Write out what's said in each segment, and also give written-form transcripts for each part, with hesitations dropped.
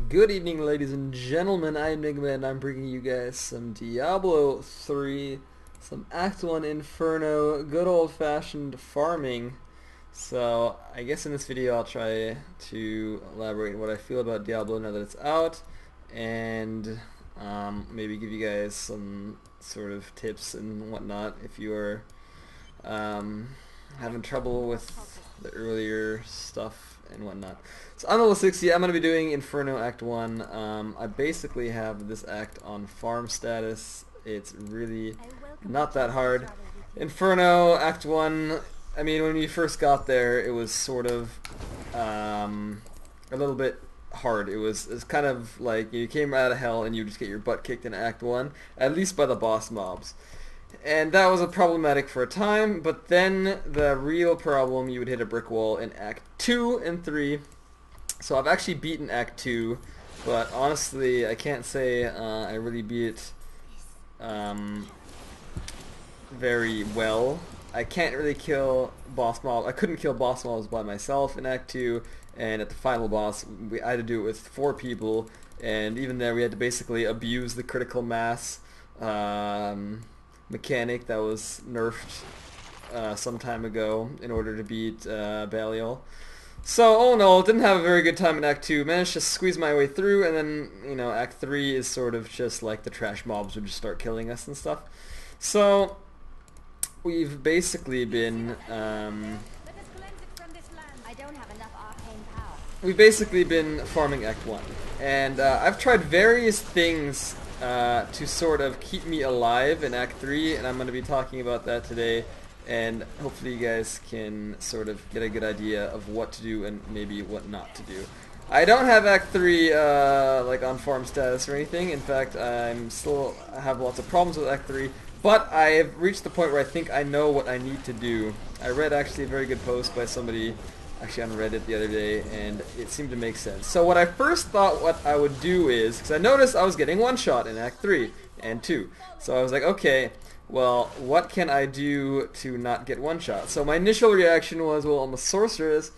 Good evening, ladies and gentlemen. I'm Nigma, and I'm bringing you guys some Diablo 3, some Act 1 Inferno, good old-fashioned farming. So, I guess in this video I'll try to elaborate on what I feel about Diablo now that it's out, and maybe give you guys some sort of tips and whatnot if you are having trouble with the earlier stuff and whatnot. So I'm level 60. I'm going to be doing Inferno Act 1. I basically have this act on farm status. It's really not that hard. Inferno Act 1, I mean, when we first got there, it was sort of a little bit hard. It's kind of like you came out of hell and you just get your butt kicked in Act 1, at least by the boss mobs. And that was a problematic for a time, but then the real problem, you would hit a brick wall in Act 2 and 3. So I've actually beaten Act 2, but honestly I can't say I really beat it very well. I can't really kill boss mobs. I couldn't kill boss mobs by myself in Act 2, and at the final boss I had to do it with 4 people, and even there we had to basically abuse the critical mass mechanic that was nerfed some time ago in order to beat Belial. So, all in all, didn't have a very good time in Act 2. Managed to squeeze my way through, and then, you know, Act 3 is sort of just like the trash mobs would just start killing us and stuff. So, we've basically been, farming Act 1. And I've tried various things to sort of keep me alive in Act 3, and I'm going to be talking about that today, and hopefully you guys can sort of get a good idea of what to do and maybe what not to do. I don't have Act 3 like on farm status or anything. In fact, I have lots of problems with Act 3, but I have reached the point where I think I know what I need to do. I read actually a very good post by somebody actually on Reddit the other day, and it seemed to make sense. So what I first thought what I would do is, because I noticed I was getting one shot in Act 3 and 2, so I was like, okay, well, what can I do to not get one shot? So my initial reaction was, well, I'm a sorceress,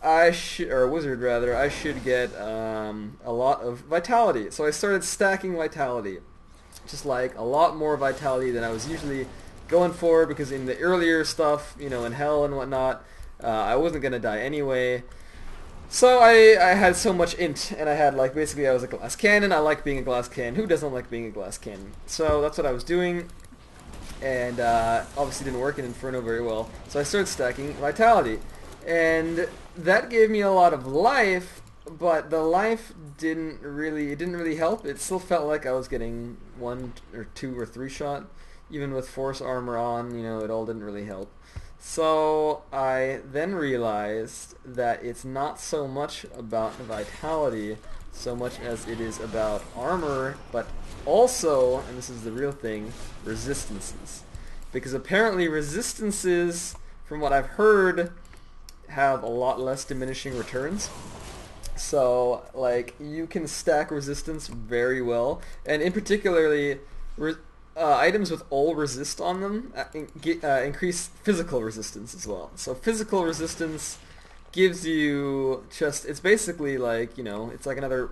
or a wizard rather, I should get a lot of vitality. So I started stacking vitality, just like a lot more vitality than I was usually going for, because in the earlier stuff, you know, in hell and whatnot, I wasn't gonna die anyway. So I had so much int, and I had like basically I was a glass cannon. I like being a glass cannon. Who doesn't like being a glass cannon? So that's what I was doing, and obviously didn't work in Inferno very well. So I started stacking vitality, and that gave me a lot of life. But the life didn't really help. It still felt like I was getting 1 or 2 or 3 shot, even with force armor on. You know, it all didn't really help. So I then realized that it's not so much about vitality so much as it is about armor, but also, and this is the real thing, resistances. Because apparently resistances, from what I've heard, have a lot less diminishing returns. So, like, you can stack resistance very well, and in particularly, items with all resist on them increase physical resistance as well. So physical resistance gives you just, it's basically like, you know, it's like another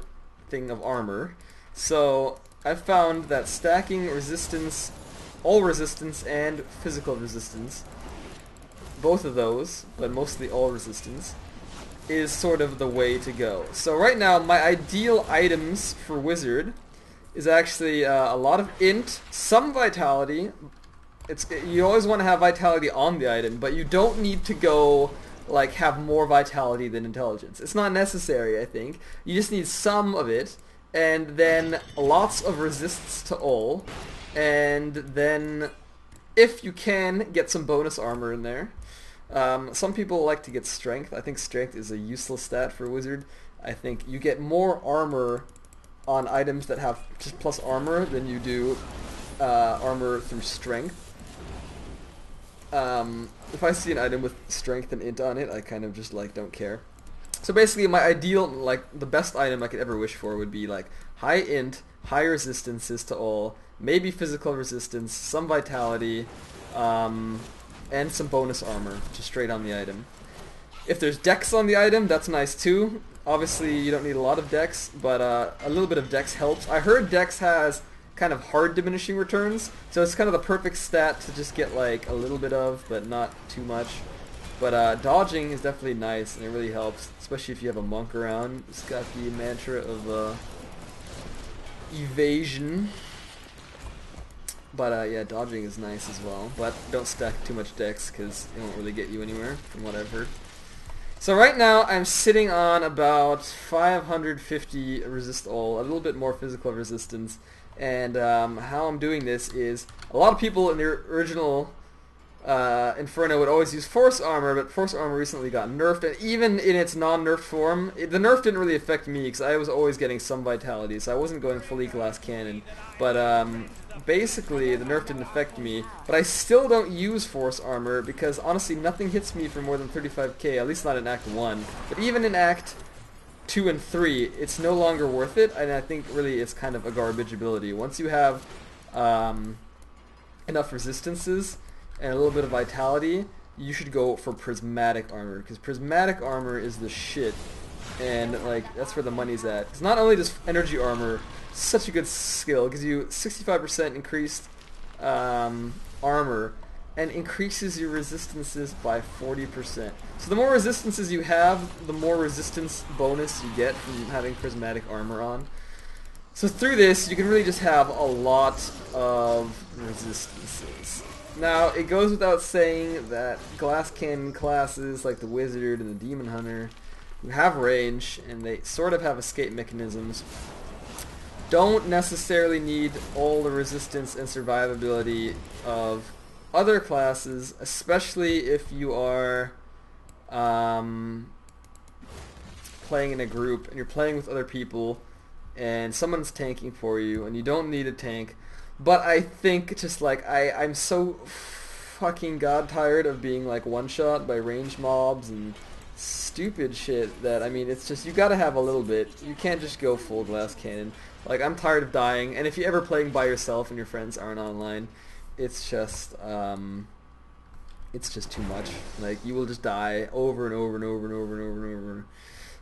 thing of armor. So I've found that stacking resistance, all resistance and physical resistance, both of those, but mostly all resistance, is sort of the way to go. So right now my ideal items for wizard is actually a lot of int, some vitality. You always want to have vitality on the item, but you don't need to go like have more vitality than intelligence. It's not necessary, I think. You just need some of it, and then lots of resists to all, and then if you can get some bonus armor in there. Some people like to get strength. I think strength is a useless stat for a wizard. I think you get more armor on items that have just plus armor than you do armor through strength. If I see an item with strength and int on it, I kind of just like don't care. So basically my ideal, like the best item I could ever wish for would be like high int, high resistances to all, maybe physical resistance, some vitality, and some bonus armor just straight on the item. If there's dex on the item, that's nice too. Obviously, you don't need a lot of dex, but a little bit of dex helps. I heard dex has kind of hard diminishing returns, so it's kind of the perfect stat to just get like a little bit of, but not too much. But dodging is definitely nice, and it really helps, especially if you have a monk around. It's got the mantra of evasion. But yeah, dodging is nice as well. But don't stack too much dex, because it won't really get you anywhere, from what I've heard. So right now, I'm sitting on about 550 resist all, a little bit more physical resistance. And how I'm doing this is, a lot of people in the original Inferno would always use Force Armor, but Force Armor recently got nerfed, and even in its non-nerfed form, the nerf didn't really affect me, because I was always getting some vitality, so I wasn't going fully Glass Cannon. But basically, the nerf didn't affect me, but I still don't use Force Armor, because honestly, nothing hits me for more than 35k, at least not in Act 1. But even in Act 2 and 3, it's no longer worth it, and I think really it's kind of a garbage ability. Once you have enough resistances and a little bit of vitality, you should go for Prismatic Armor, because Prismatic Armor is the shit, and like that's where the money's at. Because not only does Energy Armor such a good skill, it gives you 65% increased armor, and increases your resistances by 40%. So the more resistances you have, the more resistance bonus you get from having Prismatic Armor on. So through this, you can really just have a lot of resistances. Now, it goes without saying that Glass Cannon classes like the Wizard and the Demon Hunter, who have range, and they sort of have escape mechanisms, don't necessarily need all the resistance and survivability of other classes, especially if you are playing in a group and you're playing with other people and someone's tanking for you and you don't need a tank. But I think just like I'm so fucking god tired of being like one-shot by range mobs and stupid shit that, I mean, it's just, you gotta have a little bit. You can't just go full Glass Cannon. Like, I'm tired of dying, and if you're ever playing by yourself and your friends aren't online, it's just too much. Like, you will just die over and over and over and over and over and over.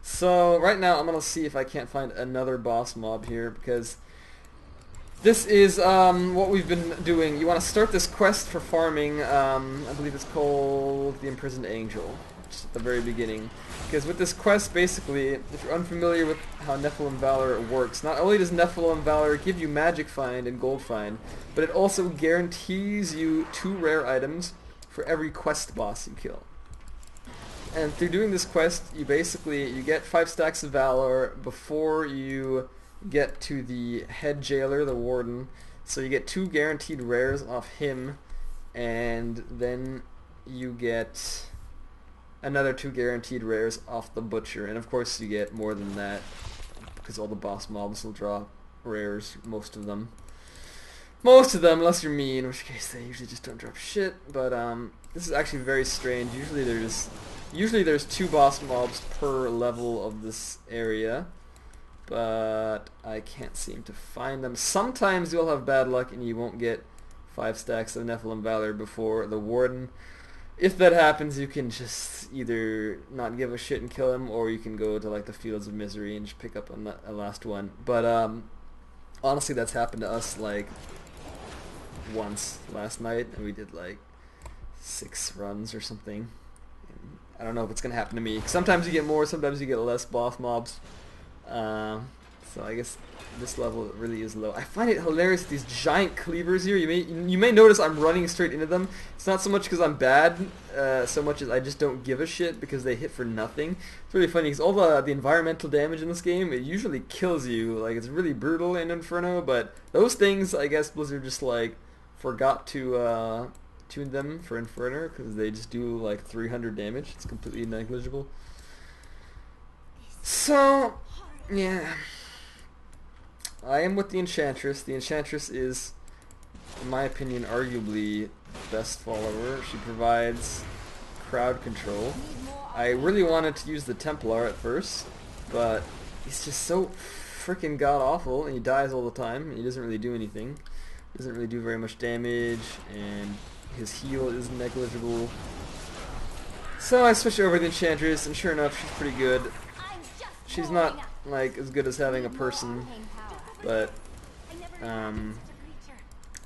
So right now I'm gonna see if I can't find another boss mob here, because this is what we've been doing. You want to start this quest for farming. I believe it's called the Imprisoned Angel, just at the very beginning. Because with this quest, basically, if you're unfamiliar with how Nephilim Valor works, not only does Nephilim Valor give you Magic Find and Gold Find, but it also guarantees you 2 rare items for every quest boss you kill. And through doing this quest, you get 5 stacks of Valor before you get to the head jailer, the warden. So you get 2 guaranteed rares off him, and then you get another 2 guaranteed rares off the butcher. And of course you get more than that, because all the boss mobs will drop rares, most of them, unless you're me, in which case they usually just don't drop shit. But this is actually very strange. Usually there's 2 boss mobs per level of this area, but I can't seem to find them. Sometimes you'll have bad luck and you won't get 5 stacks of Nephilim Valor before the warden. If that happens, you can just either not give a shit and kill him, or you can go to like the Fields of Misery and just pick up a last one. But honestly, that's happened to us like once last night, and we did like 6 runs or something. And I don't know if it's gonna happen to me. Sometimes you get more, sometimes you get less boss mobs. So I guess this level really is low. I find it hilarious, these giant cleavers here. You may notice I'm running straight into them. It's not so much because I'm bad, so much as I just don't give a shit because they hit for nothing. It's really funny because all the environmental damage in this game, it usually kills you. Like, it's really brutal in Inferno, but those things, I guess Blizzard just like forgot to tune them for Inferno, because they just do like 300 damage. It's completely negligible. So yeah, I am with the Enchantress. The Enchantress is, in my opinion, arguably the best follower. She provides crowd control. I really wanted to use the Templar at first, but he's just so freaking god-awful, and he dies all the time, and he doesn't really do anything. He doesn't really do very much damage, and his heal is negligible. So I switched over to the Enchantress, and sure enough, she's pretty good. she's not like as good as having a person, but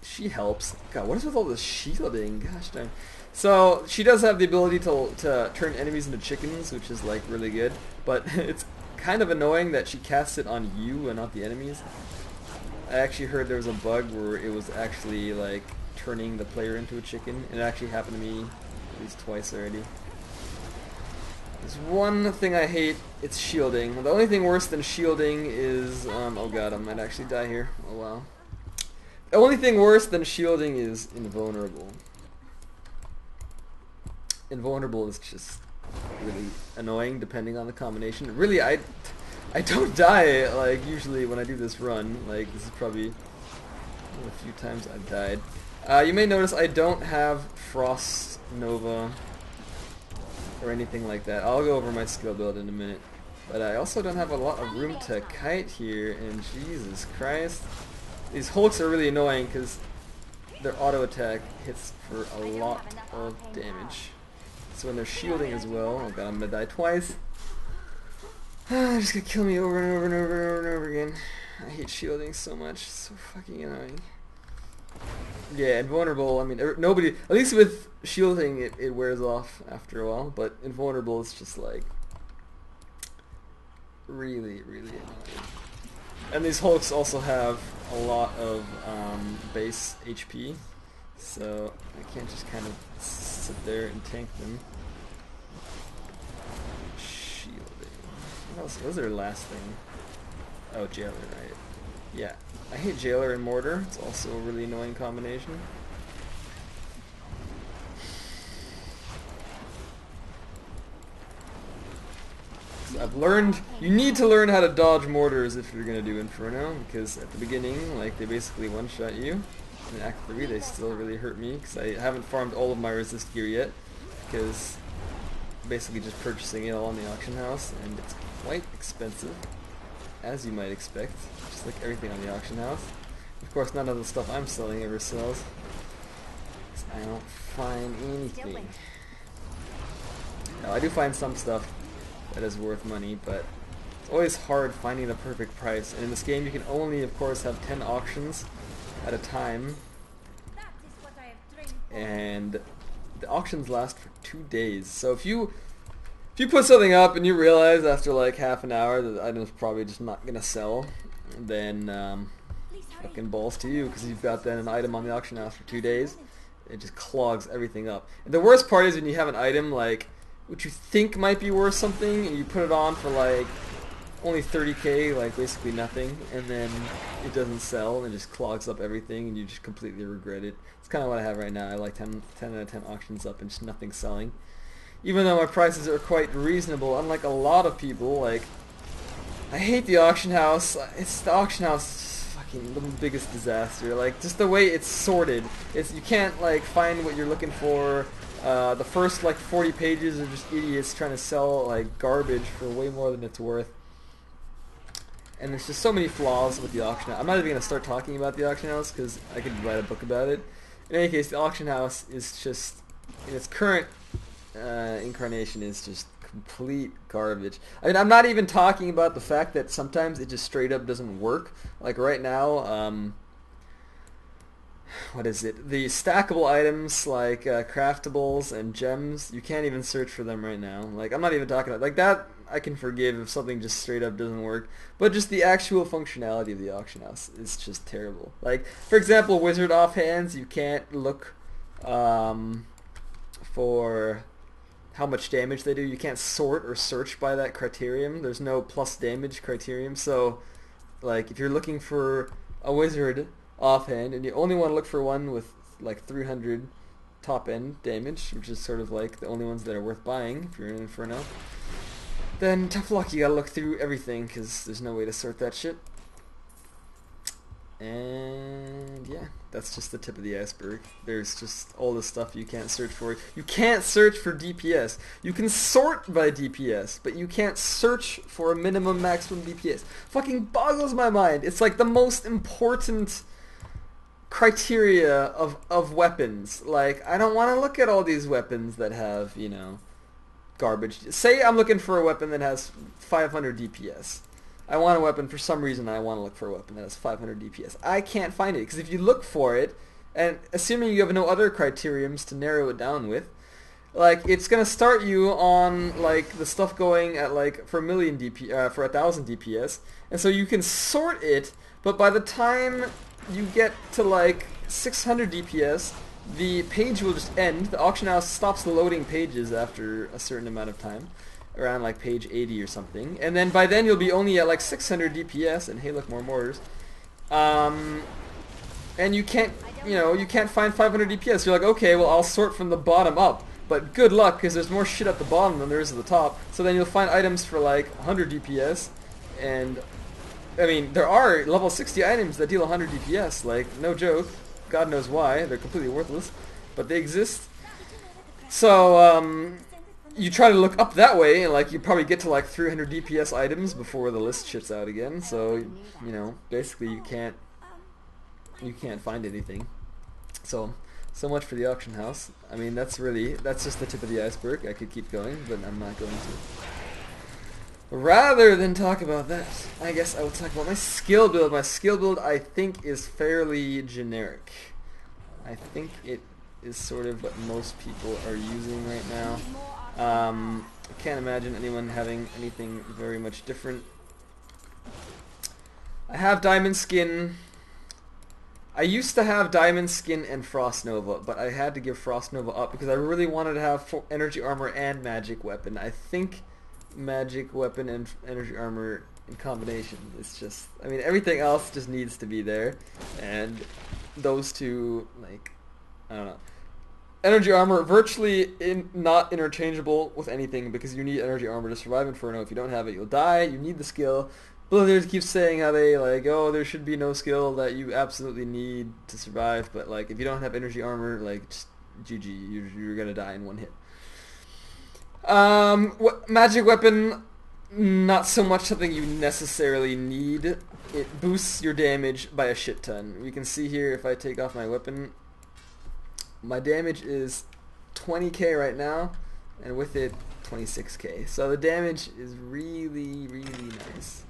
she helps. God, what is with all this shielding? Gosh dang. So she does have the ability to turn enemies into chickens, which is like really good, but it's kind of annoying that she casts it on you and not the enemies. I actually heard there was a bug where it was actually like turning the player into a chicken, and it actually happened to me at least twice already. There's one thing I hate, it's shielding. The only thing worse than shielding is, oh god, I might actually die here. Oh wow. The only thing worse than shielding is invulnerable. Invulnerable is just really annoying depending on the combination. Really, I don't die like usually when I do this run. Like this is probably a few times I've died. You may notice I don't have Frost Nova or anything like that. I'll go over my skill build in a minute. But I also don't have a lot of room to kite here, and Jesus Christ. These Hulks are really annoying because their auto attack hits for a lot of damage. So when they're shielding as well, oh god, I'm gonna die twice. They're just gonna kill me over and over and over and over and over again. I hate shielding so much, it's so fucking annoying. Yeah, invulnerable, I mean, nobody, at least with shielding it wears off after a while, but invulnerable is just like really, really annoying. And these Hulks also have a lot of base HP, so I can't just kind of sit there and tank them. Shielding. What else? What was their last thing? Oh, Jailer, right. Yeah. I hate Jailer and Mortar. It's also a really annoying combination. So I've learned, you need to learn how to dodge mortars if you're going to do Inferno, because at the beginning, like, they basically one-shot you. In Act 3, they still really hurt me, because I haven't farmed all of my resist gear yet, because basically just purchasing it all in the auction house, and it's quite expensive, as you might expect, just like everything on the auction house. Of course, none of the stuff I'm selling ever sells, because I don't find anything. Now, I do find some stuff that is worth money, but it's always hard finding the perfect price. And in this game, you can only, of course, have 10 auctions at a time, and the auctions last for 2 days. So if you put something up and you realize after like half an hour that the item's probably just not gonna sell, then fucking balls to you, because you've got then an item on the auction house for 2 days. It just clogs everything up. And the worst part is when you have an item like which you think might be worth something, and you put it on for like only 30k, like basically nothing, and then it doesn't sell, and it just clogs up everything, and you just completely regret it. It's kind of what I have right now. I like 10 out of 10 auctions up and just nothing selling. Even though my prices are quite reasonable, unlike a lot of people, like, I hate the auction house. The auction house is fucking the biggest disaster. Like, just the way it's sorted. You can't, like, find what you're looking for. The first like 40 pages are just idiots trying to sell like garbage for way more than it's worth. And there's just so many flaws with the auction house. I'm not even going to start talking about the auction house because I could write a book about it. In any case, the auction house is just, in its current incarnation, is just complete garbage. I mean, I'm not even talking about the fact that sometimes it just straight up doesn't work. Like right now, what is it? The stackable items like craftables and gems, you can't even search for them right now. Like, I'm not even talking about like that. I can forgive if something just straight up doesn't work, but just the actual functionality of the auction house is just terrible. Like, for example, wizard offhands, you can't look for how much damage they do. You can't sort or search by that criterion. There's no plus damage criterion. So, like, if you're looking for a wizard offhand and you only want to look for one with like 300 top end damage, which is sort of like the only ones that are worth buying if you're in Inferno, then tough luck, you gotta look through everything because there's no way to sort that shit. And yeah, that's just the tip of the iceberg. There's just all this stuff you can't search for. You can't search for DPS. You can sort by DPS, but you can't search for a minimum maximum DPS. Fucking boggles my mind. It's like the most important criteria of weapons. Like, I don't want to look at all these weapons that have, you know, garbage. Say I'm looking for a weapon that has 500 DPS. I want a weapon for some reason. I want to look for a weapon that has 500 DPS. I can't find it because if you look for it, and assuming you have no other criteriums to narrow it down with, like it's gonna start you on like the stuff going at like for 1,000,000 DPS, for 1,000 DPS, and so you can sort it. But by the time you get to like 600 DPS, the page will just end. The auction house stops loading pages after a certain amount of time, around like page 80 or something, and then by then you'll be only at like 600 DPS. And hey, look, more mortars. And you can't, you can't find 500 DPS. You're like, okay, well I'll sort from the bottom up. But good luck, because there's more shit at the bottom than there is at the top. So then you'll find items for like 100 DPS, and I mean, there are level 60 items that deal 100 DPS, like, no joke. God knows why, they're completely worthless, but they exist. So, you try to look up that way, and like, you probably get to like 300 DPS items before the list shits out again, so, basically you can't find anything. So much for the auction house. I mean, that's just the tip of the iceberg. I could keep going, but I'm not going to. Rather than talk about that, I guess I will talk about my skill build. My skill build, I think, is fairly generic. I think it is sort of what most people are using right now. I can't imagine anyone having anything very much different. I have Diamond Skin. I used to have Diamond Skin and Frost Nova, but I had to give Frost Nova up because I really wanted to have Energy Armor and Magic Weapon. I think Magic Weapon and Energy Armor in combination is just, I mean, everything else just needs to be there, and those two, like, I don't know. Energy Armor, virtually not interchangeable with anything because you need Energy Armor to survive Inferno. If you don't have it, you'll die. You need the skill. Blizzard keeps saying how they, like, oh, there should be no skill that you absolutely need to survive, but, like, if you don't have Energy Armor, like, just GG, you're gonna die in one hit. Magic Weapon, not so much something you necessarily need. It boosts your damage by a shit ton. You can see here, if I take off my weapon, my damage is 20k right now, and with it, 26k. So the damage is really, really nice.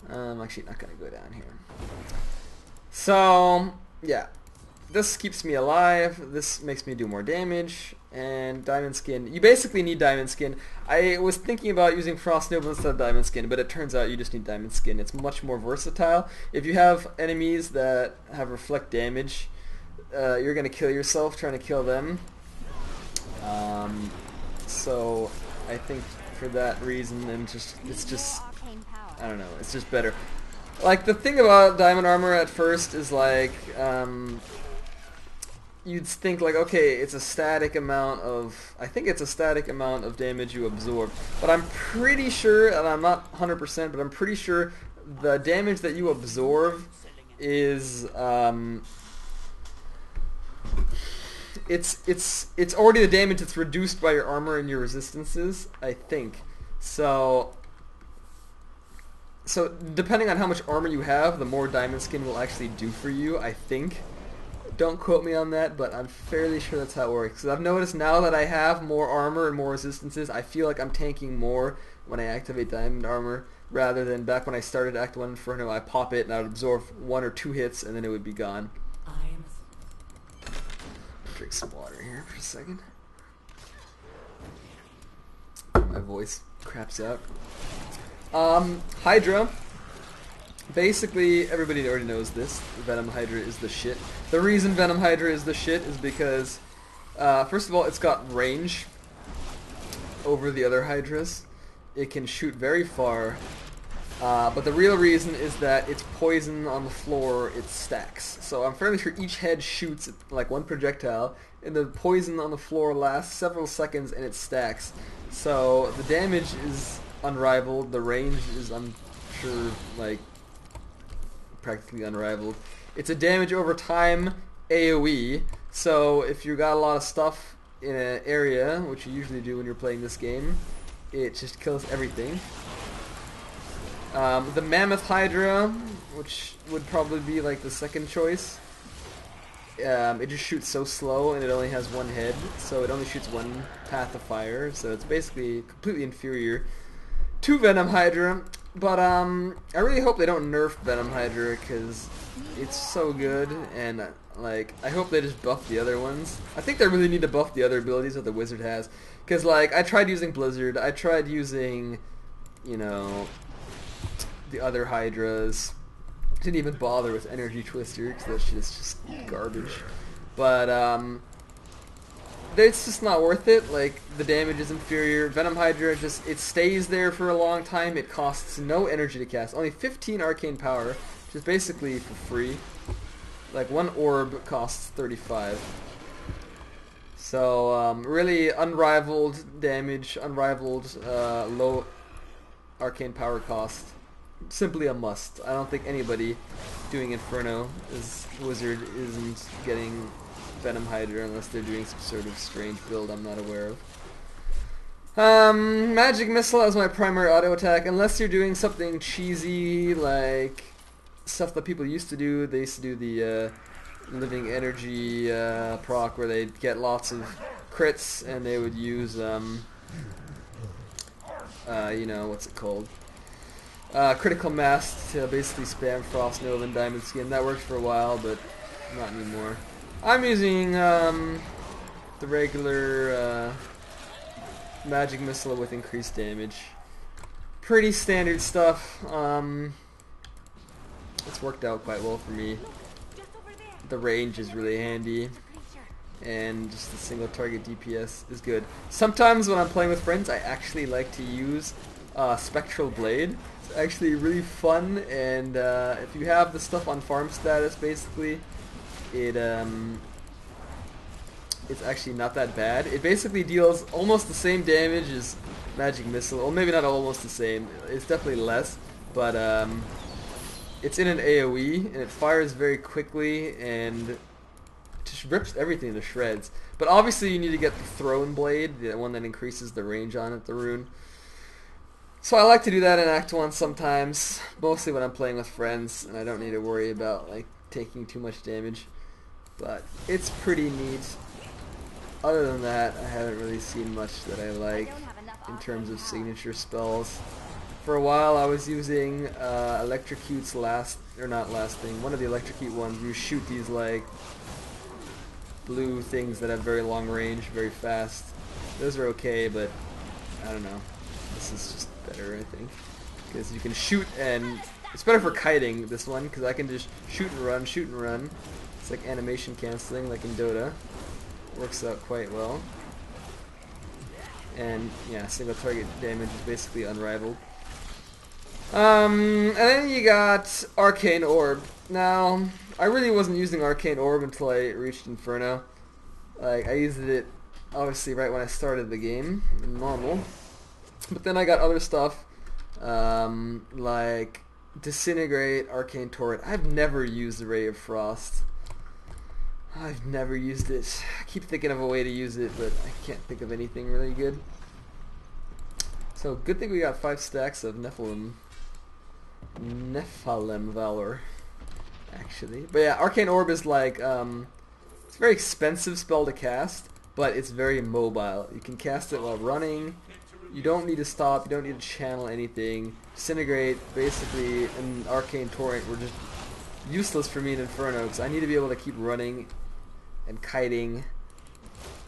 I'm actually not going to go down here. So, yeah. This keeps me alive. This makes me do more damage. And Diamond Skin. You basically need Diamond Skin. I was thinking about using Frost Nova instead of Diamond Skin, but it turns out you just need Diamond Skin. It's much more versatile. If you have enemies that have reflect damage, you're going to kill yourself trying to kill them. So, I think for that reason, and it's just... I don't know, it's just better. Like, the thing about Diamond Armor at first is like, you'd think like, okay, it's a static amount of, I think it's a static amount of damage you absorb. But I'm pretty sure, and I'm not 100%, but I'm pretty sure the damage that you absorb is, it's already the damage that's reduced by your armor and your resistances, I think. So depending on how much armor you have, the more Diamond Skin will actually do for you, I think. Don't quote me on that, but I'm fairly sure that's how it works. Because I've noticed now that I have more armor and more resistances, I feel like I'm tanking more when I activate Diamond Armor, rather than back when I started Act 1 Inferno, I pop it and I would absorb 1 or 2 hits and then it would be gone. Drink some water here for a second. My voice craps out. Hydra. Basically, everybody already knows this. Venom Hydra is the shit. The reason Venom Hydra is the shit is because, first of all, it's got range over the other Hydras. It can shoot very far. But the real reason is that its poison on the floor, it stacks. So I'm fairly sure each head shoots like 1 projectile, and the poison on the floor lasts several seconds and it stacks. So the damage is unrivaled, the range is, I'm sure, like, practically unrivaled. It's a damage over time AoE, so if you got a lot of stuff in an area, which you usually do when you're playing this game, it just kills everything. The Mammoth Hydra, which would probably be like the second choice. it just shoots so slow, and it only has one head, so it only shoots one path of fire, so it's basically completely inferior to Venom Hydra. But I really hope they don't nerf Venom Hydra, because it's so good, and like, I hope they just buff the other ones. I think they really need to buff the other abilities that the Wizard has, because like, I tried using Blizzard, I tried using, you know, the other Hydras. Didn't even bother with Energy Twister, because that shit is just garbage. But it's just not worth it. Like, the damage is inferior. Venom Hydra just, it stays there for a long time. It costs no energy to cast, only 15 arcane power, which is basically for free. Like, one orb costs 35. So really unrivaled damage, unrivaled low arcane power cost. Simply a must. I don't think anybody doing Inferno as Wizard isn't getting Venom Hydra unless they're doing some sort of strange build I'm not aware of. Magic Missile as my primary auto attack, unless you're doing something cheesy like stuff that people used to do. They used to do the Living Energy proc where they'd get lots of crits and they would use you know, what's it called? Critical Mass to basically spam Frost Nova and Diamond Skin. That worked for a while, but not anymore. I'm using the regular Magic Missile with increased damage. Pretty standard stuff. It's worked out quite well for me. The range is really handy, and just the single target DPS is good. Sometimes when I'm playing with friends, I actually like to use Spectral Blade. It's actually really fun, and if you have the stuff on farm status, basically, it's actually not that bad. It basically deals almost the same damage as Magic Missile. Well, maybe not almost the same. It's definitely less, but it's in an AoE, and it fires very quickly, and just rips everything to shreds. But obviously you need to get the Throne Blade, the one that increases the range on it, the rune. So I like to do that in Act 1 sometimes, mostly when I'm playing with friends, and I don't need to worry about like taking too much damage. But it's pretty neat. Other than that, I haven't really seen much that I like in terms of signature spells. For a while I was using Electrocute's one of the Electrocute ones. You shoot these like blue things that have very long range, very fast. Those are okay, but I don't know. This is just better, I think, because you can shoot, and it's better for kiting, this one, because I can just shoot and run, shoot and run. It's like animation canceling, like in Dota. Works out quite well. And yeah, single target damage is basically unrivaled. And then you got Arcane Orb. Now, I really wasn't using Arcane Orb until I reached Inferno. Like, I used it obviously right when I started the game, in normal. But then I got other stuff, like Disintegrate, Arcane Torrent. I've never used the Ray of Frost. I've never used it. I keep thinking of a way to use it, but I can't think of anything really good. So, good thing we got 5 stacks of Nephilim Valor, actually. But yeah, Arcane Orb is like, it's a very expensive spell to cast, but it's very mobile. You can cast it while running. You don't need to stop, you don't need to channel anything. Disintegrate, basically, and Arcane Torrent were just useless for me in Inferno, because I need to be able to keep running and kiting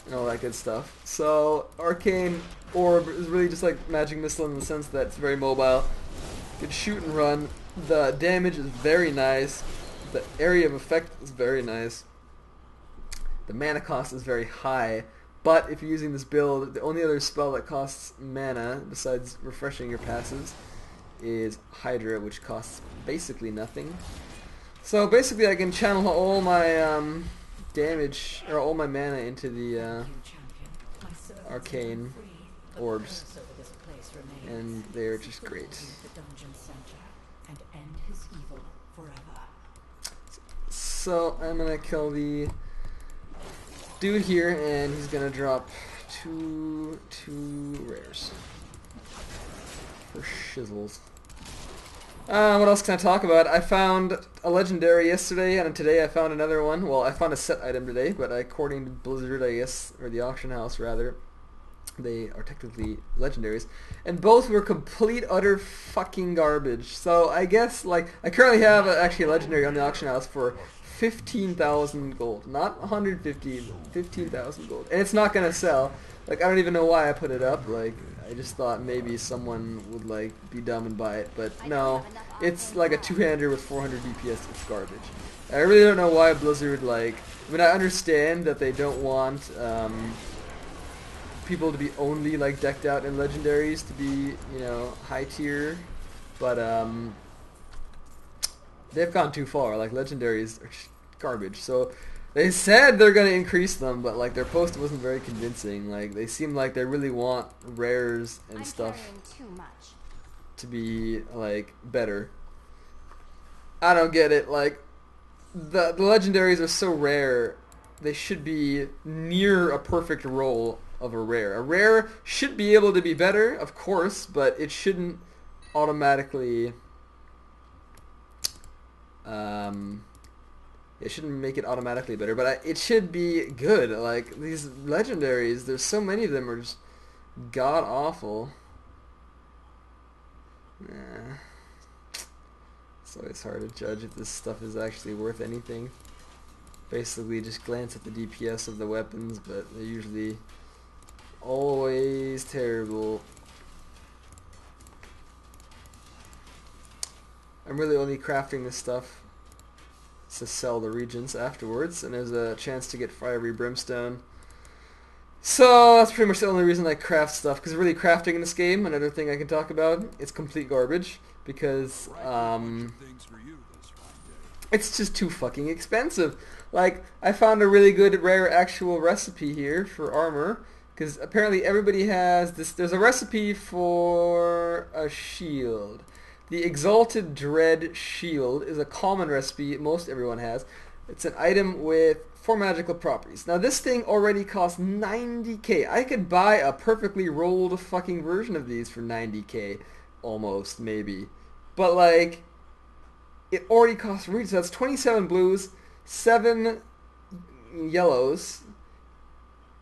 and all that good stuff. So, Arcane Orb is really just like Magic Missile in the sense that it's very mobile. You can shoot and run. The damage is very nice. The area of effect is very nice. The mana cost is very high. But if you're using this build, the only other spell that costs mana, besides refreshing your passives, is Hydra, which costs basically nothing. So basically I can channel all my damage, or all my mana into the Arcane Orbs, and they're just great. So I'm gonna kill the dude here, and he's gonna drop two rares for shizzles. What else can I talk about? I found a legendary yesterday, and today I found another one. Well, I found a set item today, but according to Blizzard, I guess, or the auction house rather, they are technically legendaries, and both were complete utter fucking garbage. So I guess like I currently have actually a legendary on the auction house for 15,000 gold, not 150, 15,000 gold, and it's not gonna sell. Like I don't even know why I put it up. Like I just thought maybe someone would like be dumb and buy it, but no, it's like a two-hander with 400 DPS. It's garbage. I really don't know why Blizzard like. I mean, I understand that they don't want people to be only like decked out in legendaries to be, you know, high tier, but they've gone too far. Like legendaries are just garbage. So they said they're gonna increase them, but like their post wasn't very convincing. Like they seem like they really want rares and stuff to be like better. I don't get it. Like the legendaries are so rare, they should be near a perfect roll of a rare. A rare should be able to be better, of course, but it shouldn't automatically it shouldn't make it automatically better, but it should be good. Like these legendaries, there's so many of them are just god awful. Nah. It's always hard to judge if this stuff is actually worth anything. Basically just glance at the DPS of the weapons, but they're usually always terrible. I'm really only crafting this stuff to sell the regions afterwards, and there's a chance to get fiery brimstone. So that's pretty much the only reason I craft stuff, because really crafting in this game, another thing I can talk about, it's complete garbage, because it's just too fucking expensive. Like, I found a really good rare actual recipe here for armor, because apparently everybody has this. There's a recipe for a shield. The Exalted Dread Shield is a common recipe most everyone has. It's an item with 4 magical properties. Now this thing already costs 90k. I could buy a perfectly rolled fucking version of these for 90k. Almost, maybe. But like, it already costs so that's 27 blues, 7 yellows,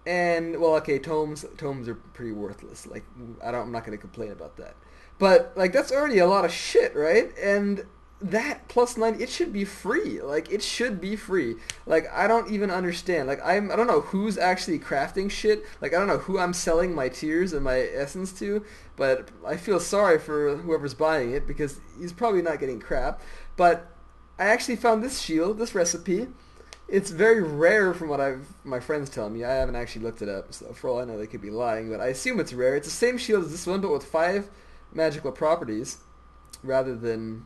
and well, okay, tomes are pretty worthless. Like I'm not gonna complain about that. But like that's already a lot of shit, right? And that plus 90, it should be free. Like it should be free. Like I don't even understand. Like I don't know who's actually crafting shit. Like I don't know who I'm selling my tears and my essence to. But I feel sorry for whoever's buying it because he's probably not getting crap. But I actually found this shield, this recipe. It's very rare from what my friends tell me. I haven't actually looked it up, so for all I know they could be lying. But I assume it's rare. It's the same shield as this one, but with 5 magical properties rather than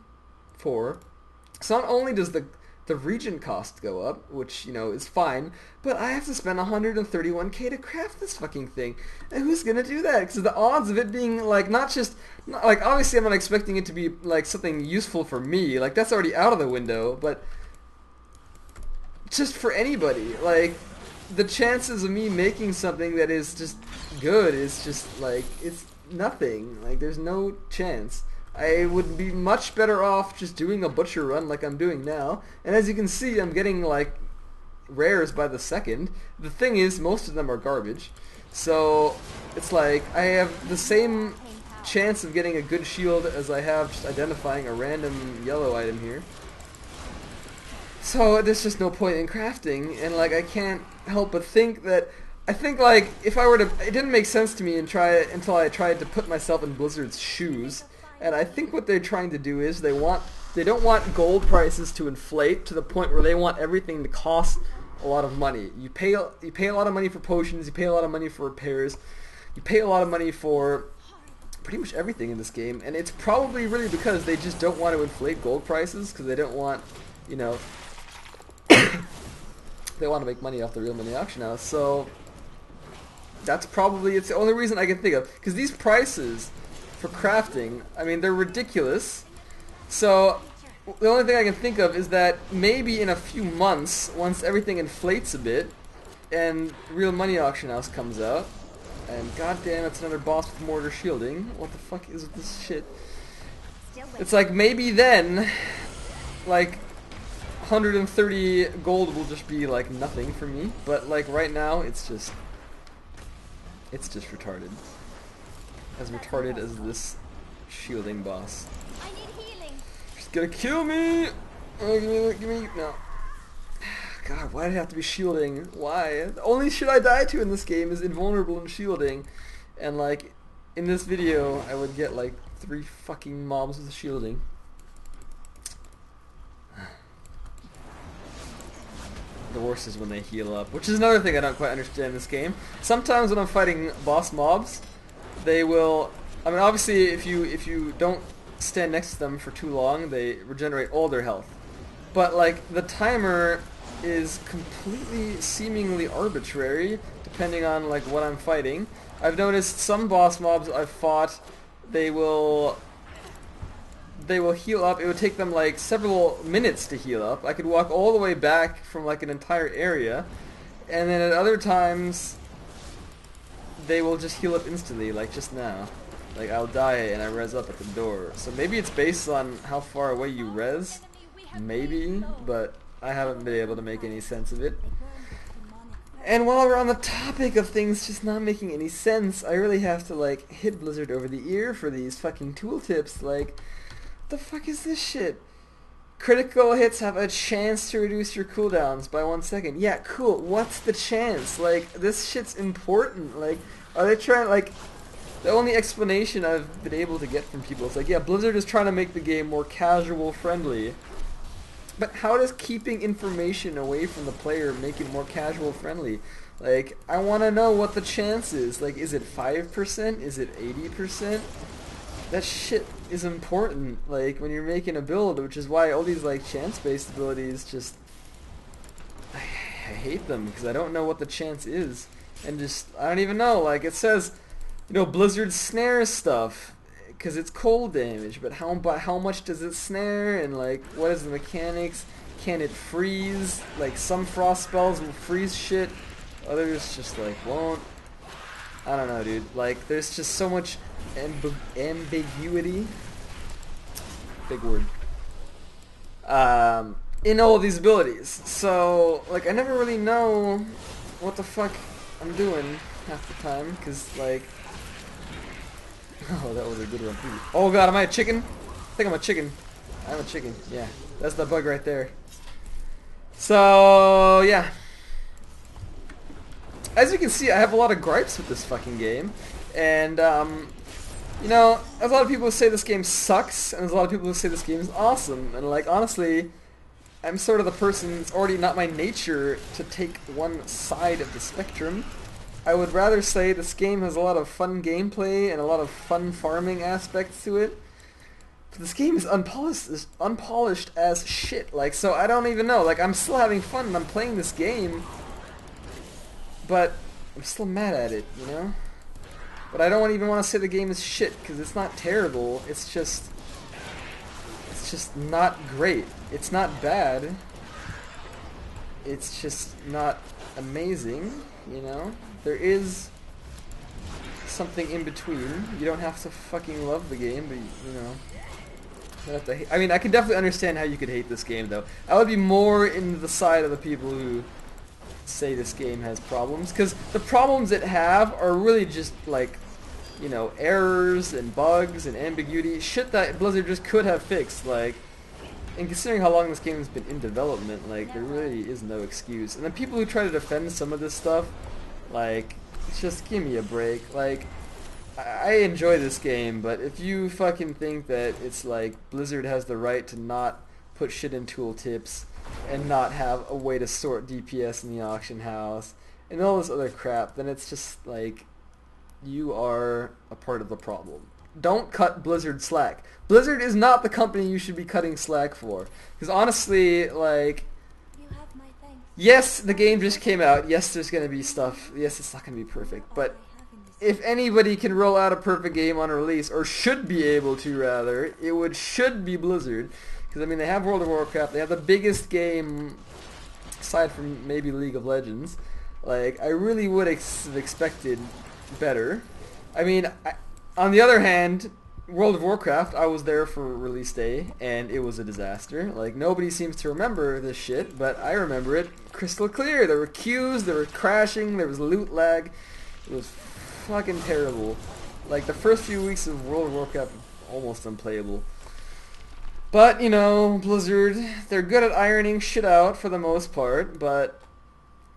4. So not only does the region cost go up, which, you know, is fine, but I have to spend 131k to craft this fucking thing. And who's gonna do that? Because the odds of it being like like obviously I'm not expecting it to be like something useful for me. Like that's already out of the window, but just for anybody, like the chances of me making something that is just good is just like it's nothing. Like there's no chance. I would be much better off just doing a butcher run like I'm doing now. And as you can see, I'm getting like rares by the second. The thing is, most of them are garbage. So it's like I have the same chance of getting a good shield as I have just identifying a random yellow item here. So there's just no point in crafting, and like I can't help but think that I think like if I were to, it didn't make sense to me until I tried to put myself in Blizzard's shoes. And I think what they're trying to do is they don't want gold prices to inflate to the point where they want everything to cost a lot of money. You pay a lot of money for potions, you pay a lot of money for repairs, you pay a lot of money for pretty much everything in this game, and it's probably really because they just don't want to inflate gold prices because they don't want, you know, they want to make money off the real money auction house. So that's probably, it's the only reason I can think of, because these prices for crafting, I mean, they're ridiculous. So the only thing I can think of is that maybe in a few months, once everything inflates a bit and real money auction house comes out, and goddamn, it's another boss with mortar shielding. What the fuck is this shit? it's like maybe then, like 130 gold will just be like nothing for me. But like right now, it's just retarded. As retarded as this shielding boss. She's gonna kill me! Oh, give me, no. God, why did I have to be shielding? Why? The only shit I die to in this game is invulnerable and shielding. And like, in this video, I would get like 3 fucking mobs with shielding. The worst is when they heal up, which is another thing I don't quite understand in this game. Sometimes when I'm fighting boss mobs, they will, I mean obviously if you don't stand next to them for too long, they regenerate all their health. But like the timer is completely seemingly arbitrary depending on like what I'm fighting. I've noticed some boss mobs I've fought, they will heal up. It would take them like several minutes to heal up. I could walk all the way back from like an entire area, and then at other times they will just heal up instantly, like just now. Like I'll die and I res up at the door. So maybe it's based on how far away you res, maybe, but I haven't been able to make any sense of it. And while we're on the topic of things just not making any sense, I really have to like hit Blizzard over the ear for these fucking tooltips. Like, what the fuck is this shit? Critical hits have a chance to reduce your cooldowns by 1 second. Yeah, cool. What's the chance? Like, this shit's important. Like, are they trying, like, the only explanation I've been able to get from people is like, yeah, Blizzard is trying to make the game more casual friendly. But how does keeping information away from the player make it more casual friendly? Like, I want to know what the chance is. Like, is it 5%? Is it 80%? That shit is important, like, when you're making a build, which is why all these, like, chance-based abilities just... I hate them, because I don't know what the chance is. And just, I don't even know, like, it says, you know, Blizzard snares stuff, because it's cold damage, but how much does it snare, and, like, what is the mechanics? Can it freeze? Like, some frost spells will freeze shit, others just, like, won't. I don't know, dude. Like, there's just so much ambiguity, big word, in all of these abilities. So, like, I never really know what the fuck I'm doing half the time, because, like, oh, that was a good one. Oh god, am I a chicken? I think I'm a chicken. I'm a chicken, yeah. That's the bug right there. So, yeah. As you can see, I have a lot of gripes with this fucking game. And, you know, there's a lot of people who say this game sucks, and there's a lot of people who say this game is awesome. And, like, honestly, I'm sort of the person, it's already not my nature to take one side of the spectrum. I would rather say this game has a lot of fun gameplay and a lot of fun farming aspects to it. But this game is unpolished as shit. Like, so I don't even know. Like, I'm still having fun and I'm playing this game, but I'm still mad at it, you know? But I don't even want to say the game is shit, because it's not terrible. It's just not great. It's not bad. It's just not amazing, you know? There is something in between. You don't have to fucking love the game, but, you know, you don't have to I mean, I can definitely understand how you could hate this game, though. I would be more in the side of the people who say this game has problems, because the problems it have are really just, like, you know, errors and bugs and ambiguity, shit that Blizzard just could have fixed, like, and considering how long this game has been in development, like, there really is no excuse. And then people who try to defend some of this stuff, like, just give me a break. Like, I enjoy this game, but if you fucking think that it's like Blizzard has the right to not put shit in tooltips and not have a way to sort DPS in the auction house and all this other crap, then it's just like, you are a part of the problem. Don't cut Blizzard slack. Blizzard is not the company you should be cutting slack for. Because honestly, like, yes, the game just came out. Yes, there's going to be stuff. Yes, it's not going to be perfect. But if anybody can roll out a perfect game on a release, or should be able to rather, should be Blizzard. Because, I mean, they have World of Warcraft. They have the biggest game, aside from maybe League of Legends. Like, I really would have expected better. I mean, on the other hand, World of Warcraft, I was there for release day, and it was a disaster. Like, nobody seems to remember this shit, but I remember it crystal clear. There were queues, there were crashing, there was loot lag. It was fucking terrible. Like, the first few weeks of World of Warcraft, almost unplayable. But, you know, Blizzard, they're good at ironing shit out for the most part, but,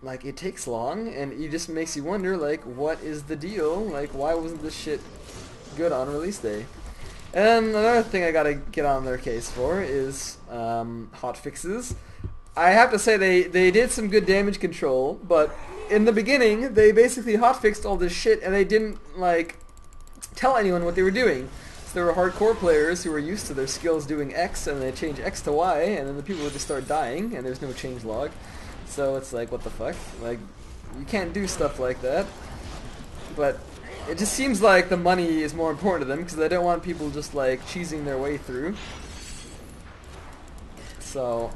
like, it takes long, and it just makes you wonder, like, what is the deal? Like, why wasn't this shit good on release day? And another thing I gotta get on their case for is hotfixes. I have to say they did some good damage control, but in the beginning they basically hotfixed all this shit and they didn't like tell anyone what they were doing. So there were hardcore players who were used to their skills doing X and they change X to Y and then the people would just start dying and there's no change log. So it's like, what the fuck? Like, you can't do stuff like that. But it just seems like the money is more important to them because they don't want people just like cheesing their way through. So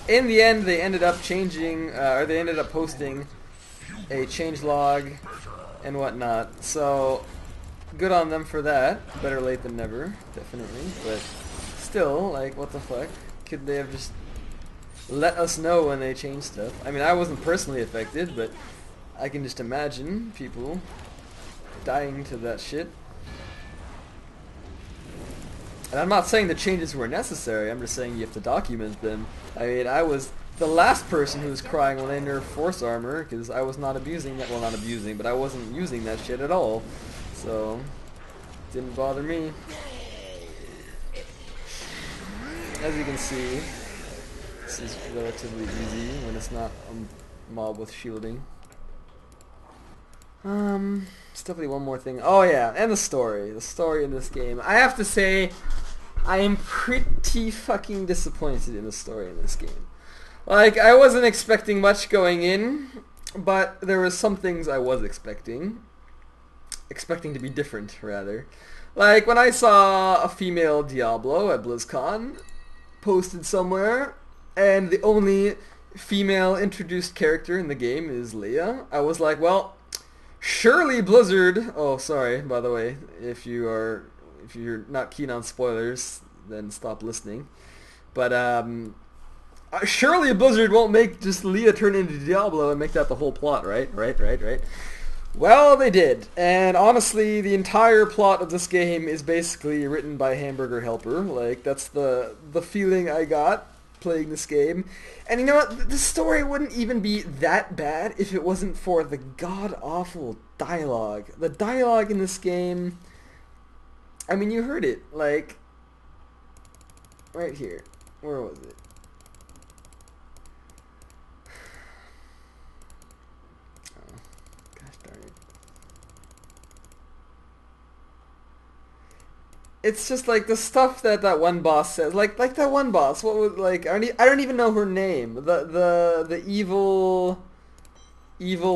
in the end they ended up changing, or they ended up posting a change log and whatnot. So good on them for that. Better late than never, definitely. But still, like, what the fuck? Could they have just let us know when they change stuff? I mean, I wasn't personally affected, but I can just imagine people dying to that shit. And I'm not saying the changes were necessary, I'm just saying you have to document them. I mean, I was the last person who was crying when they nerfed force armor, because I was not abusing that, well, not abusing, but I wasn't using that shit at all. So, it didn't bother me. As you can see, this is relatively easy when it's not a mob with shielding. There's definitely one more thing. Oh yeah, and the story. The story in this game. I have to say, I am pretty fucking disappointed in the story in this game. Like, I wasn't expecting much going in, but there were some things I was expecting. Expecting to be different, rather. Like, when I saw a female Diablo at BlizzCon posted somewhere, and the only female introduced character in the game is Leah, I was like, well, surely Blizzard, oh sorry by the way, if you're not keen on spoilers, then stop listening. But surely Blizzard won't make just Leah turn into Diablo and make that the whole plot, right? Right. Well, they did, and honestly, the entire plot of this game is basically written by Hamburger Helper. Like, that's the feeling I got playing this game. And you know what? The story wouldn't even be that bad if it wasn't for the god-awful dialogue. The dialogue in this game, I mean, you heard it, like, right here. Where was it? Oh, gosh darn it. It's just like the stuff that one boss says, like that one boss. What was, like, I don't even know her name. The evil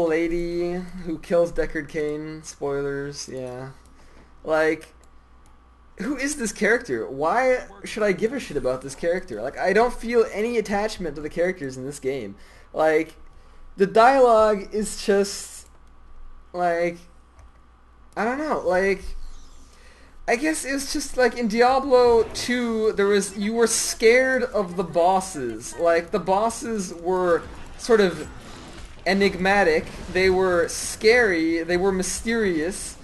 lady who kills Deckard Cain. Spoilers, yeah. Like, who is this character? Why should I give a shit about this character? Like, I don't feel any attachment to the characters in this game. Like, the dialogue is just like, I don't know, like, I guess it was just like in Diablo 2, you were scared of the bosses. Like, the bosses were sort of enigmatic, they were scary, they were mysterious.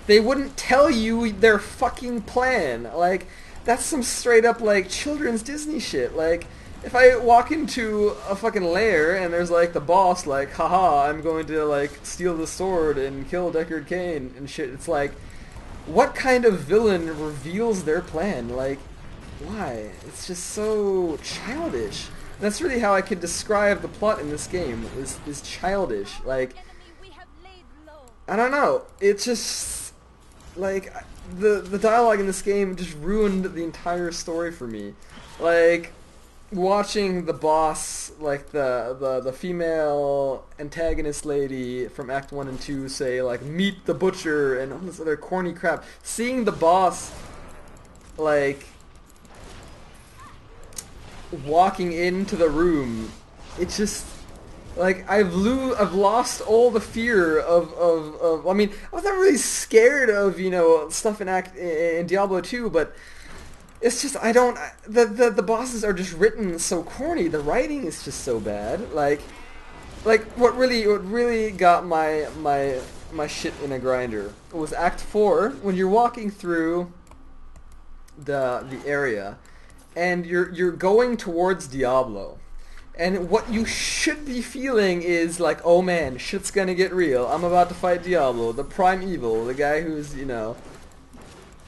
They wouldn't tell you their fucking plan. Like, that's some straight up like children's Disney shit. Like, if I walk into a fucking lair and there's like the boss like, haha, I'm going to like steal the sword and kill Deckard Cain and shit, it's like, what kind of villain reveals their plan? Like, why? It's just so childish. That's really how I could describe the plot in this game, is childish. Like, I don't know, it's just, like, the dialogue in this game just ruined the entire story for me. Like, watching the boss, like the female antagonist lady from Act 1 and 2 say, like, meet the butcher and all this other corny crap. Seeing the boss, like, walking into the room, it just, Like I've lost all the fear of I mean, I was not really scared of, you know, stuff in Diablo 2, but it's just I don't the bosses are just written so corny. The writing is just so bad. Like what really got my shit in a grinder was Act 4 when you're walking through the area and you're going towards Diablo. And what you should be feeling is like, oh man, shit's gonna get real. I'm about to fight Diablo, the prime evil, the guy who's, you know,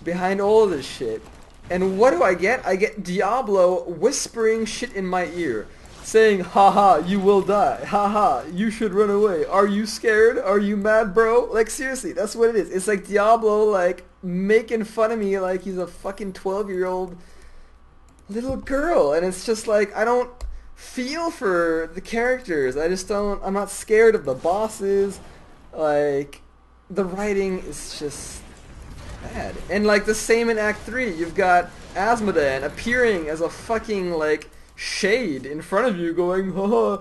behind all of this shit. And what do I get? I get Diablo whispering shit in my ear. Saying, haha, you will die. Haha, you should run away. Are you scared? Are you mad, bro? Like, seriously, that's what it is. It's like Diablo, like, making fun of me like he's a fucking 12-year-old little girl. And it's just like, I don't feel for the characters. I just don't, I'm not scared of the bosses. Like, the writing is just bad. And like the same in Act 3, you've got Asmodan appearing as a fucking like shade in front of you going, haha,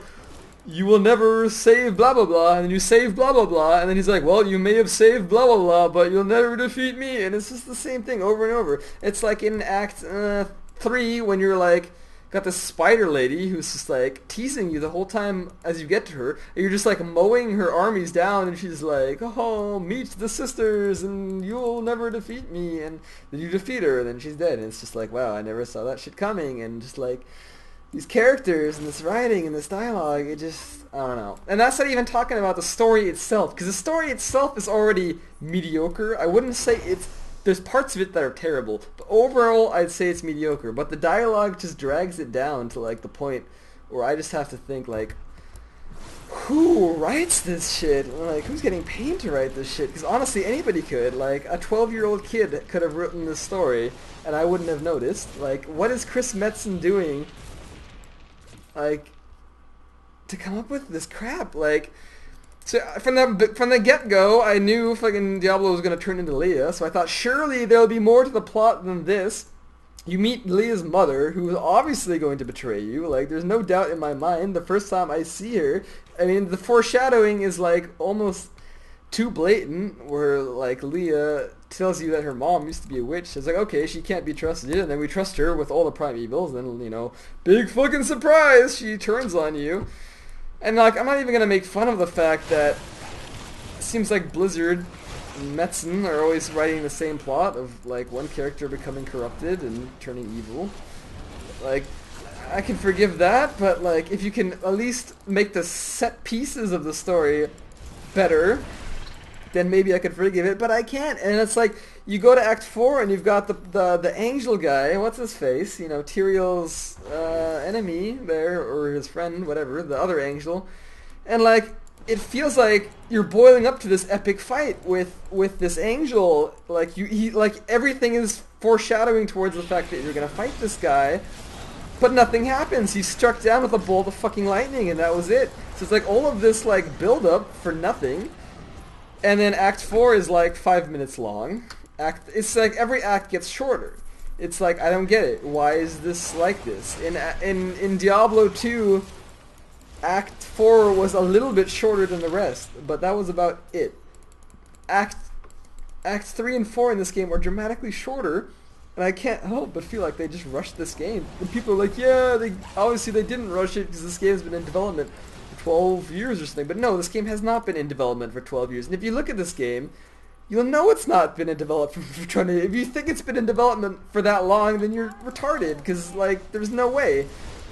you will never save blah blah blah, and then you save blah blah blah, and then he's like, well, you may have saved blah blah blah, but you'll never defeat me. And it's just the same thing over and over. It's like in Act 3 when you're like got this spider lady who's just like teasing you the whole time as you get to her. And you're just like mowing her armies down, and she's like, oh, meet the sisters and you'll never defeat me. And then you defeat her and then she's dead. And it's just like, wow, I never saw that shit coming. And just like these characters and this writing and this dialogue, it just, I don't know. And that's not even talking about the story itself, because the story itself is already mediocre. I wouldn't say there's parts of it that are terrible, but overall I'd say it's mediocre. But the dialogue just drags it down to like the point where I just have to think like, who writes this shit? Like, who's getting paid to write this shit? Because honestly, anybody could. Like, a 12-year-old kid could have written this story, and I wouldn't have noticed. Like, what is Chris Metzen doing, like, to come up with this crap? Like, so from the get-go, I knew fucking Diablo was going to turn into Leah, so I thought surely there'll be more to the plot than this. You meet Leah's mother, who is obviously going to betray you. Like, there's no doubt in my mind. The first time I see her, I mean, the foreshadowing is like almost too blatant, where like Leah tells you that her mom used to be a witch. It's like, okay, she can't be trusted, and then we trust her with all the prime evils, and then, you know, big fucking surprise, she turns on you. And like, I'm not even gonna make fun of the fact that it seems like Blizzard and Metzen are always writing the same plot of like one character becoming corrupted and turning evil. Like, I can forgive that, but like, if you can at least make the set pieces of the story better, then maybe I could forgive it, but I can't. And it's like, you go to Act 4 and you've got the angel guy, what's his face, you know, Tyrael's enemy there, or his friend, whatever, the other angel, and like, it feels like you're boiling up to this epic fight with this angel. Like, like, everything is foreshadowing towards the fact that you're gonna fight this guy, but nothing happens. He's struck down with a bolt of fucking lightning, and that was it. So it's like all of this like build up for nothing. And then Act 4 is like 5 minutes long. It's like every act gets shorter. It's like, I don't get it. Why is this like this? In Diablo 2, Act 4 was a little bit shorter than the rest, but that was about it. Act 3 and 4 in this game are dramatically shorter, and I can't help but feel like they just rushed this game. And people are like, yeah, obviously they didn't rush it because this game's been in development 12 years or something. But no, this game has not been in development for 12 years. And if you look at this game, you'll know it's not been in development for 20 years. If you think it's been in development for that long, then you're retarded, because like, there's no way.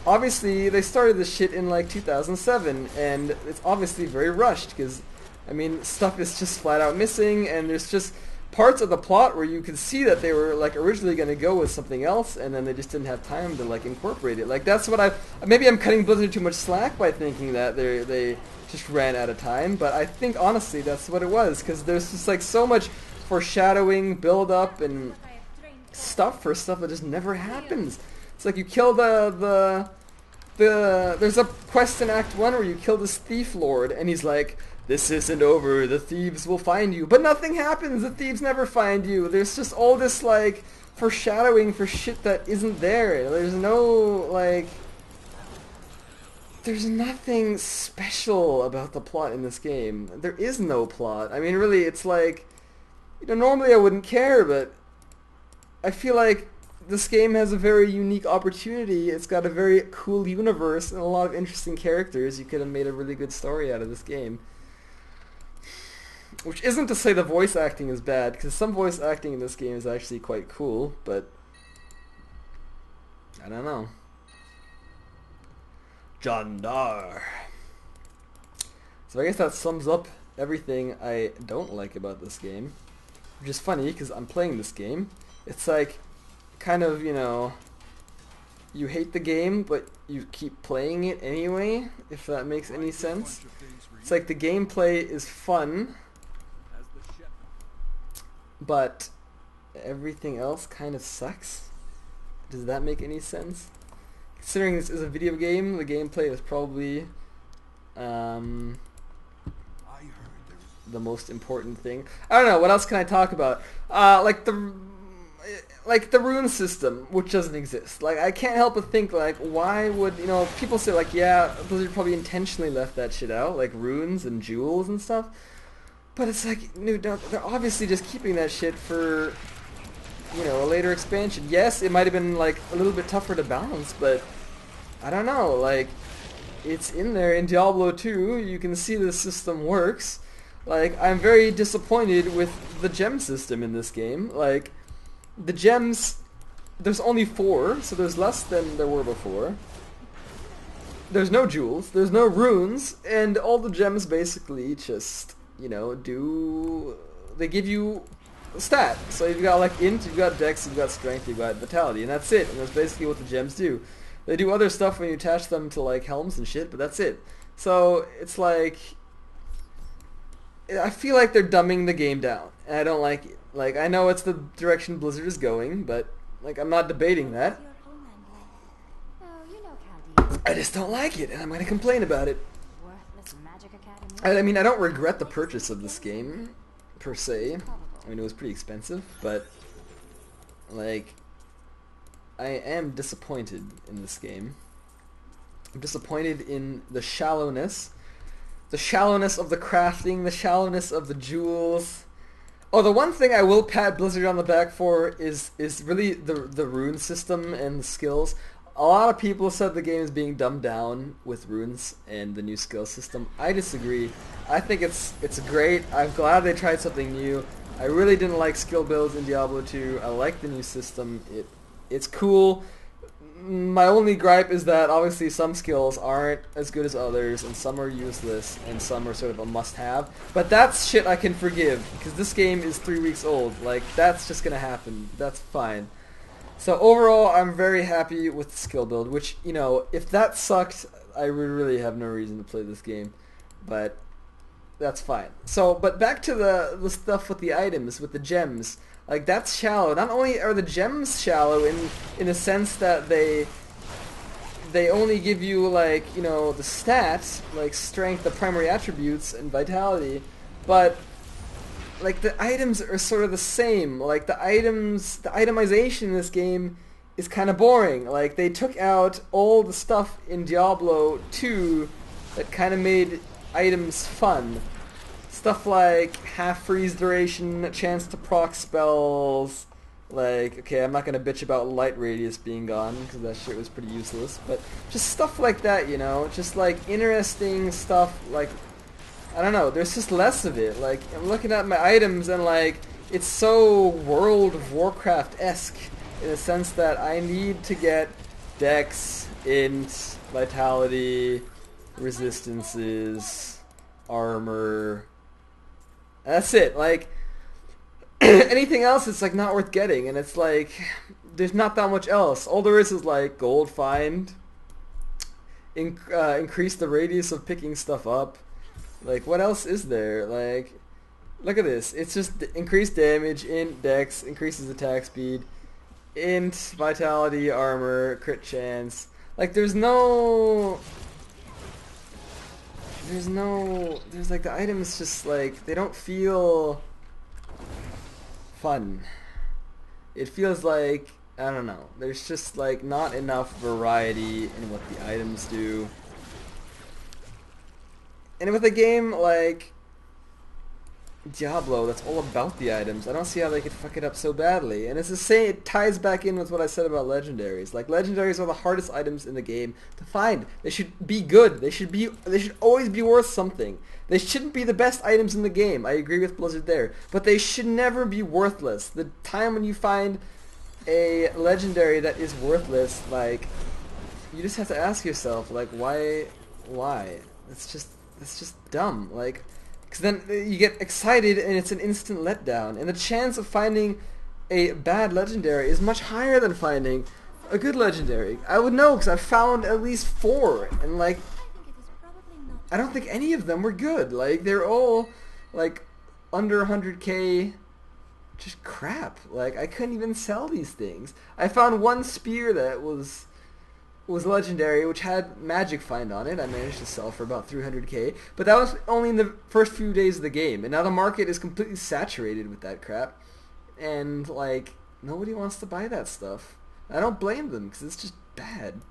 Obviously, they started this shit in like 2007, and it's obviously very rushed, because, I mean, stuff is just flat out missing, and there's just parts of the plot where you can see that they were like originally going to go with something else, and then they just didn't have time to like incorporate it. Like, that's what maybe I'm cutting Blizzard too much slack by thinking that they just ran out of time, but I think honestly that's what it was, because there's just like so much foreshadowing, build up, and stuff for stuff that just never happens. It's like you kill there's a quest in Act 1 where you kill this thief lord, and he's like, this isn't over, the thieves will find you. But nothing happens, the thieves never find you. There's just all this, like, foreshadowing for shit that isn't there. There's no, like, there's nothing special about the plot in this game. There is no plot. I mean, really, it's like, you know, normally I wouldn't care, but I feel like this game has a very unique opportunity. It's got a very cool universe and a lot of interesting characters. You could have made a really good story out of this game. Which isn't to say the voice acting is bad, because some voice acting in this game is actually quite cool, but I don't know. Jandar. So I guess that sums up everything I don't like about this game. Which is funny, because I'm playing this game. It's like, kind of, you know, you hate the game, but you keep playing it anyway, if that makes any sense. It's like the gameplay is fun, but everything else kind of sucks. Does that make any sense? Considering this is a video game, the gameplay is probably the most important thing. I don't know, what else can I talk about? Like the rune system, which doesn't exist. Like, I can't help but think, like, why would, you know, people say, like, yeah, Blizzard probably intentionally left that shit out, like runes and jewels and stuff. But it's like, dude, they're obviously just keeping that shit for, you know, a later expansion. Yes, it might have been, like, a little bit tougher to balance, but I don't know, like, it's in there. In Diablo 2, you can see the system works. Like, I'm very disappointed with the gem system in this game. Like, the gems, there's only 4, so there's less than there were before. There's no jewels, there's no runes, and all the gems basically just, you know, they give you a stat. So you've got like int, you've got dex, you've got strength, you've got vitality, and that's it. And that's basically what the gems do. They do other stuff when you attach them to like helms and shit, but that's it. So it's like, I feel like they're dumbing the game down, and I don't like it. Like, I know it's the direction Blizzard is going, but like, I'm not debating that. I just don't like it, and I'm gonna complain about it. I mean, I don't regret the purchase of this game, per se. I mean, it was pretty expensive, but like, I am disappointed in this game. I'm disappointed in the shallowness of the crafting, the shallowness of the jewels. Oh, the one thing I will pat Blizzard on the back for is really the rune system and the skills. A lot of people said the game is being dumbed down with runes and the new skill system. I disagree. I think it's great. I'm glad they tried something new. I really didn't like skill builds in Diablo 2. I like the new system. It's cool. My only gripe is that obviously some skills aren't as good as others, and some are useless, and some are sort of a must-have. But that's shit I can forgive, because this game is 3 weeks old. Like, that's just gonna happen. That's fine. So overall, I'm very happy with the skill build, which, you know, if that sucked, I would really have no reason to play this game. But that's fine. So, but back to the stuff with the items, with the gems. Like, that's shallow. Not only are the gems shallow in a sense that they only give you, like, you know, the stats, like strength, the primary attributes, and vitality, but like the items are sort of the same. Like the itemization in this game is kind of boring. Like, they took out all the stuff in Diablo 2 that kind of made items fun. Stuff like half freeze duration, a chance to proc spells, like, okay, I'm not going to bitch about light radius being gone, because that shit was pretty useless, but just stuff like that, you know, just like interesting stuff, like, I don't know, there's just less of it. Like, I'm looking at my items and like, it's so World of Warcraft-esque, in a sense that I need to get dex, int, vitality, resistances, armor. That's it. Like, anything else is like not worth getting, and it's like there's not that much else. All there is like gold find, increase the radius of picking stuff up. Like, what else is there? Like, look at this. It's just increased damage, int, dex, increases attack speed, int, vitality, armor, crit chance. Like, there's like, the items just like, they don't feel fun. It feels like, I don't know, there's just like not enough variety in what the items do. And with a game like Diablo that's all about the items, I don't see how they could fuck it up so badly. And it's the same, it ties back in with what I said about legendaries. Like, legendaries are the hardest items in the game to find. They should be good. They should always be worth something. They shouldn't be the best items in the game. I agree with Blizzard there. But they should never be worthless. The time when you find a legendary that is worthless, like, you just have to ask yourself, like, why? It's just dumb. Like, because then you get excited and it's an instant letdown. And the chance of finding a bad legendary is much higher than finding a good legendary. I would know because I've found at least 4. And like, I don't think any of them were good. Like, they're all like under 100k, just crap. Like, I couldn't even sell these things. I found one spear that was legendary, which had magic find on it. I managed to sell for about 300k, but that was only in the first few days of the game, and now the market is completely saturated with that crap, and like, nobody wants to buy that stuff. I don't blame them, because it's just bad.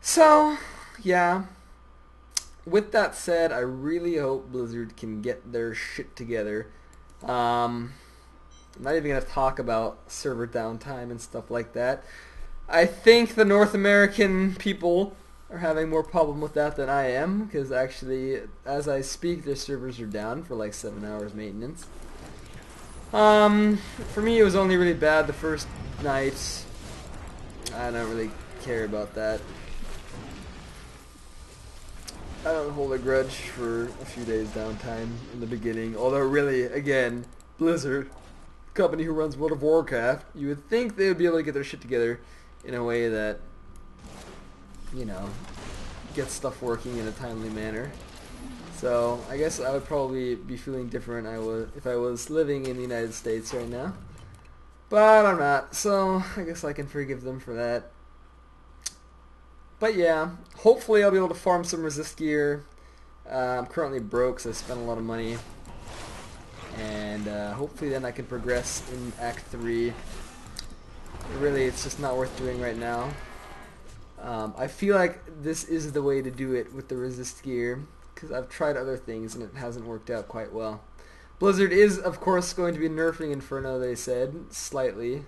So yeah, with that said, I really hope Blizzard can get their shit together. I'm not even going to talk about server downtime and stuff like that. I think the North American people are having more problem with that than I am, because actually, as I speak, their servers are down for like 7 hours maintenance. For me, it was only really bad the first night. I don't really care about that. I don't hold a grudge for a few days downtime in the beginning, although really, again, Blizzard, company who runs World of Warcraft, you would think they would be able to get their shit together in a way that, you know, gets stuff working in a timely manner. So I guess I would probably be feeling different if I was living in the United States right now. But I'm not, so I guess I can forgive them for that. But yeah, hopefully I'll be able to farm some resist gear. I'm currently broke, so I spent a lot of money. And hopefully then I can progress in Act 3. Really, it's just not worth doing right now. I feel like this is the way to do it with the resist gear, because I've tried other things and it hasn't worked out quite well. Blizzard is, of course, going to be nerfing Inferno, they said, slightly.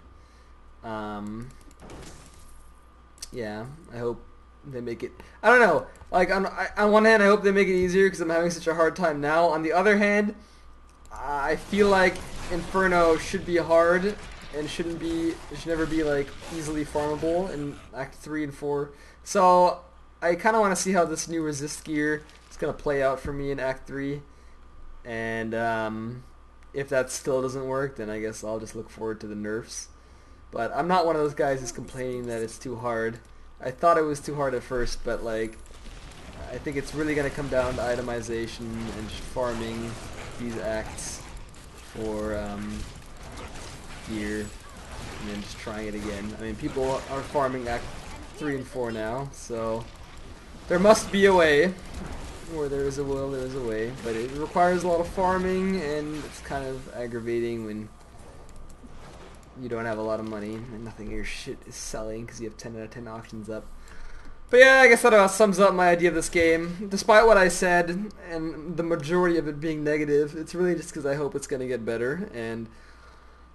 Yeah, I hope they make it... I don't know. Like, on one hand, I hope they make it easier because I'm having such a hard time now. On the other hand, I feel like Inferno should be hard and it should never be like easily farmable in Act 3 and 4. So I kind of want to see how this new resist gear is going to play out for me in Act 3. And if that still doesn't work, then I guess I'll just look forward to the nerfs. But I'm not one of those guys who's complaining that it's too hard. I thought it was too hard at first, but like, I think it's really going to come down to itemization and just farming these acts for gear, and then just trying it again. I mean, people are farming Act 3 and 4 now, so there must be a way. Where there is a will, there is a way. But it requires a lot of farming, and it's kind of aggravating when you don't have a lot of money and nothing of your shit is selling because you have 10 out of 10 auctions up. But yeah, I guess that about sums up my idea of this game. Despite what I said, and the majority of it being negative, it's really just because I hope it's going to get better. And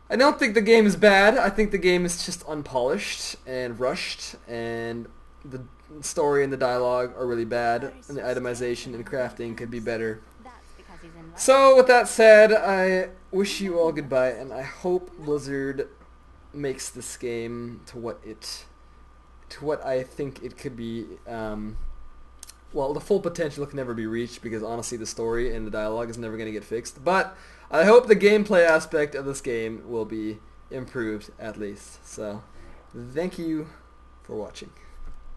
I don't think the game is bad. I think the game is just unpolished and rushed, and the story and the dialogue are really bad, and the itemization and crafting could be better. So with that said, I wish you all goodbye, and I hope Blizzard makes this game to what I think it could be. Well, the full potential can never be reached because honestly the story and the dialogue is never going to get fixed. But I hope the gameplay aspect of this game will be improved at least. So thank you for watching.